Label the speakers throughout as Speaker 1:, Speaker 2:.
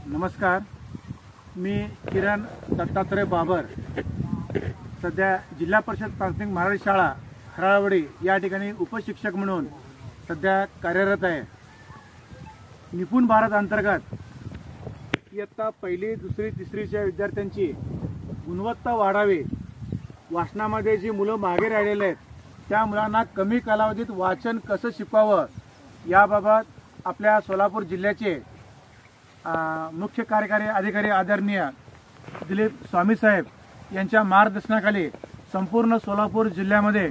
Speaker 1: नमस्कार, मी किरण दत्तात्रय बाबर सध्या जिल्हा परिषद प्राथमिक मराठी शाळा हराळवाडी या ठिकाणी उपशिक्षक म्हणून सध्या कार्यरत आहे। निपुण भारत अंतर्गत इयत्ता पहिली दुसरी तिसरीच्या विद्यार्थ्यांची गुणवत्ता वाढावी, वाचनामध्ये जी मुलं मागे राहिलेले आहेत त्या मुलांना कमी कालावधीत वाचन कसं शिकवावं याबाबत आपल्या सोलापूर जिल्ह्याचे मुख्य कार्यकारी अधिकारी आदरणीय दिलीप स्वामी साहेब यांच्या मार्गदर्शनाखाली संपूर्ण सोलापूर जिल्ह्यामध्ये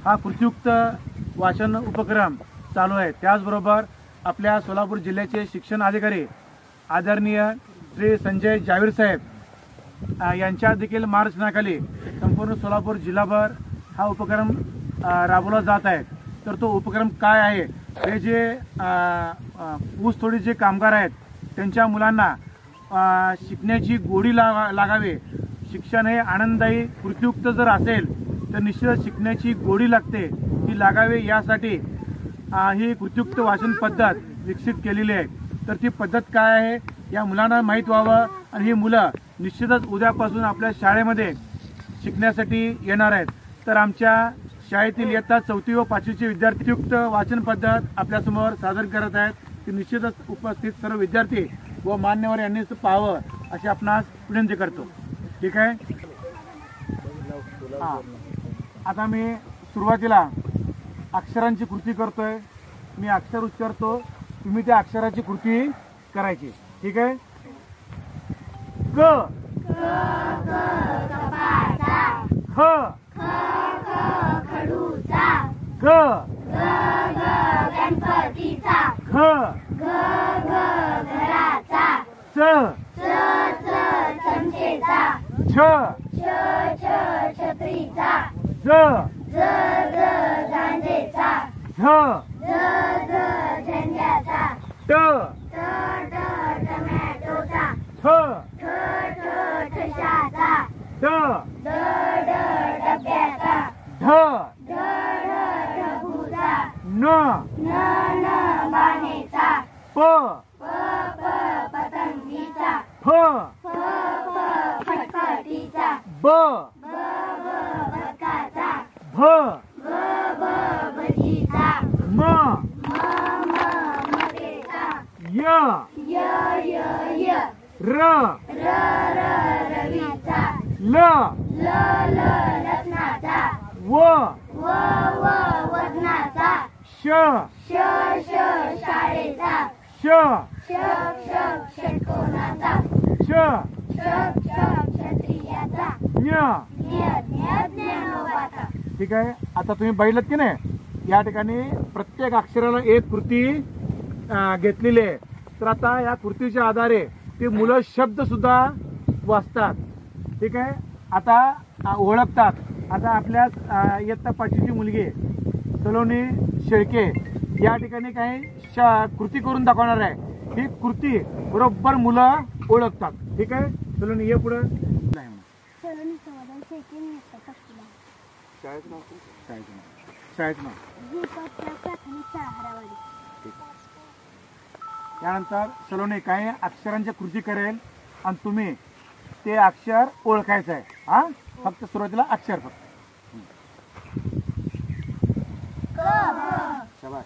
Speaker 1: हा कृतीयुक्त वाचन उपक्रम चालू आहे। त्याचबरोबर आपल्या सोलापूर जिल्ह्याचे शिक्षण अधिकारी आदरणीय श्री संजय जावीर साहेब यांच्या देखील मार्गदर्शनाखाली संपूर्ण सोलापूर जिल्हाभर हा उपक्रम राबवला जात आहे। तर तो उपक्रम काय आहे, हे जे ऊसतोडी जे कामगार आहेत त्यांच्या मुलांना शिकण्याची गोडी लागावी, शिक्षण हे आनंददायी कृतीयुक्त जर असेल तर निश्चितच शिकण्याची गोडी लागते, ती लागावी यासाठी ही कृतीयुक्त वाचन पद्धत विकसित केलेली आहे। तर ती पद्धत काय आहे या मुलांना माहीत व्हावं आणि ही मुलं निश्चितच उद्यापासून आपल्या शाळेमध्ये शिकण्यासाठी येणार आहेत। तर आमच्या शाळेतील इयत्ता 4वी व 5वीचे विद्यार्थीयुक्त वाचन पद्धत आपल्यासमोर सादर करत आहेत। ती निश्चितच उपस्थित सर्व विद्यार्थी व मान्यवर यांनी पाहावं अशी आपणास विनंती करतो। ठीक आहे, आता मी सुरुवातीला अक्षरांची कृती करतोय। मी अक्षर उच्चारतो, तुम्ही त्या अक्षराची कृती करायची। ठीक आहे। क ख खडूचा, ग गणपतीचा, घ घराचा, च चमचेचा, छ छत्रीचा, ज गांजेचा, झ झंड्याचा, ट टमॅटोचा, ठ ठशाचा, ड डब्याचा, ढ ढबूचा, न बाणेचा, प पतंगीचा, फ फटफटीचा, ब बदकाचा, भ भजीचा, म मगेचा, य र रवीचा, ल लसणाचा, व वजनाचा, श शाळेचा, श षटकोनाचा, श क्षत्रियाचा, ज्ञानोबाचा। ठीक आहे। आता तुम्ही बघितलं की नाही, या ठिकाणी प्रत्येक अक्षराला एक कृती घेतलेली आहे। तर आता या कृतीच्या आधारे ते मुलं शब्द सुद्धा वाचतात। ठीक आहे, आता ओळखतात। आता आपल्या इयत्ता 5वीची मुलगी सलोनी शेळके या ठिकाणी काही कृती करून दाखवणार आहे। ही कृती बरोबर मुलं ओळखतात। ठीक आहे, सलोनी ये पुढे।
Speaker 2: सलोनी समाधान शेळके,
Speaker 1: शाळेचं नाव
Speaker 2: प्राथमिक शाळा हराळवाडी।
Speaker 1: त्यानंतर सलोनी काही अक्षरांची कृती करेल आणि तुम्ही ते अक्षर ओळखायचं आहे। हा, फक्त सुरुवातीला अक्षर फक्त। शाबास।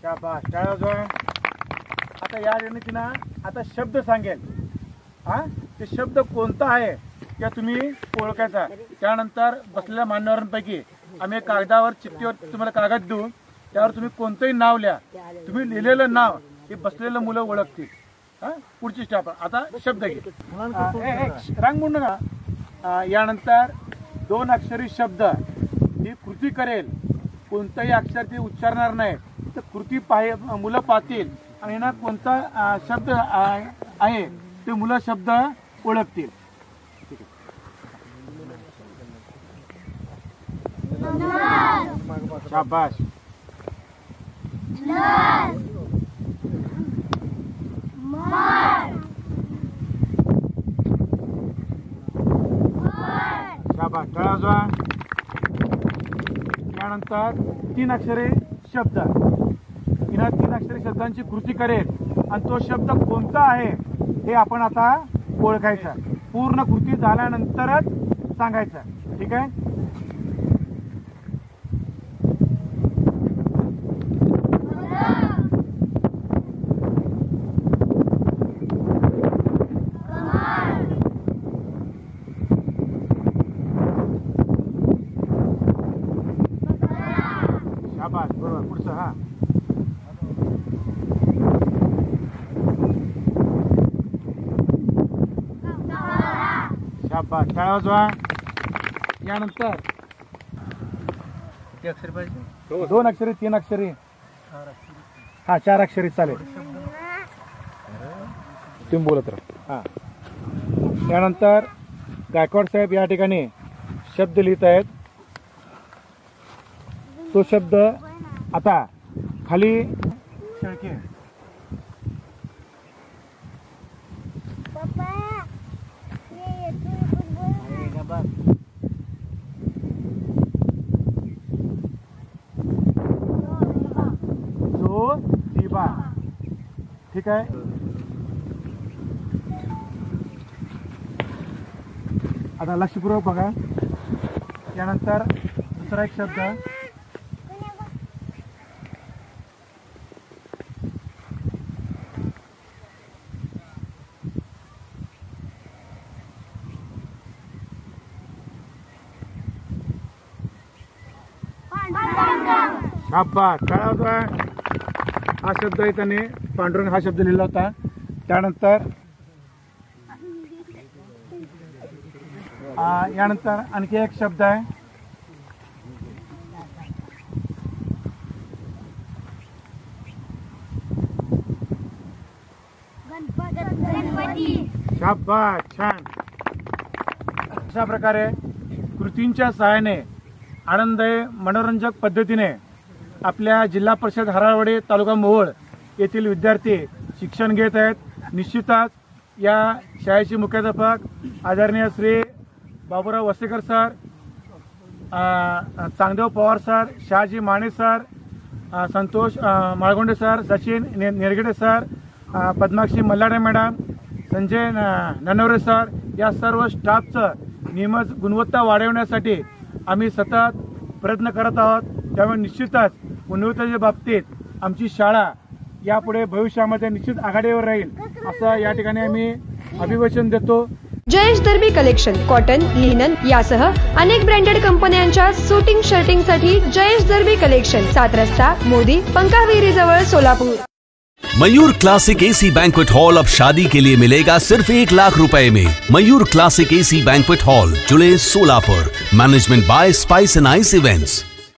Speaker 1: शाबास, टाळ्या वाजवा। आता या ठिकाणी तिनं आता शब्द सांगेल। हा, ते शब्द कोणता आहे त्या तुम्ही ओळखायचा। त्यानंतर बसलेल्या मान्यवरांपैकी आम्ही कागदावर चिठ्ठीवर तुम्हाला कागद देऊ, त्यावर तुम्ही कोणतंही नाव लिहा। तुम्ही लिहिलेलं नाव हे बसलेलं मुलं ओळखतील। हा, पुढची स्टेप आता शब्द घे, रांग म्हणू नका। यानंतर 2 अक्षरी शब्द ही कृती करेल, कोणतंही अक्षर ते उच्चारणार नाही। तर कृती मुलं पाहतील आणि ना कोणता शब्द आहे ते मुलं शब्द ओळखतील। शाबाश। शाबास, टाळ्या वाजवा. यानंतर 3 अक्षरी शब्द, तिनं 3 अक्षरी शब्दांची कृती करेल आणि तो शब्द कोणता आहे हे आपण आता ओळखायचं. पूर्ण कृती झाल्यानंतरच सांगायचं. ठीक आहे. शाबास, बरोबर. पुढचं. हा, शाबास, टाळ्या वाजवा. यानंतर किती अक्षरी पाहिजे? 2 अक्षरी, 3 अक्षरी, हा 4 अक्षरी चालेल. तुम्ही बोलत राहा. हा. यानंतर गायकवाड साहेब या ठिकाणी शब्द लिहित आहेत. तो शब्द आता खाली शेळके.
Speaker 2: पप्पा ये तू बोल.
Speaker 1: ज्योतिबा. ठीक आहे. आता लक्षपूर्वक बघा. यानंतर दुसरा एक शब्द शाबास, टाळ्या वाजवा. हा शब्द आहे त्याने पांडुरंग हा शब्द लिहिला होता. त्यानंतर यानंतर आणखी एक शब्द आहे
Speaker 2: गणपती.
Speaker 1: शाबास, छान. अशा प्रकारे कृतींच्या सहाय्याने आनंददायी मनोरंजक पद्धतीने आपल्या जिल्हा परिषद हराळवाडी तालुका मोहोळ येथील विद्यार्थी शिक्षण घेत आहेत. निश्चितच या शाळेचे मुख्याध्यापक आदरणीय Shri Baburao Wasekar sir, Changdev Pawar sir, Shahaji Mane sir, Santosh Malgonde sir, Sachin Nirgade sir, Padmakshi Mallade madam, Sanjay Nanaware sir, या सर्व स्टाफचं नियमित गुणवत्ता वाढवण्यासाठी आम्ही सतत प्रयत्न करत आहोत. त्यामुळे निश्चितच गुणवत्तेच्या बाबतीत आमची शाळा यापुढे भविष्यामध्ये निश्चित आघाडीवर राहील असं या ठिकाणी आम्ही अभिवचन देतो.
Speaker 3: जयेश दर्बी कलेक्शन कॉटन, लिनन यासह अनेक ब्रँडेड कंपन्यांच्या सुटिंग शर्टिंगसाठी जयेश दर्बी कलेक्शन, 7 रस्ता मोदी, पंकाविरी जवळ, Solapur.
Speaker 4: Mayur classic AC banquet hall अब शादी के लिए मिलेगा सिर्फ 1 लाख रुपए में। Mayur classic AC banquet hall, July, Solapur. Management by spice end ice events.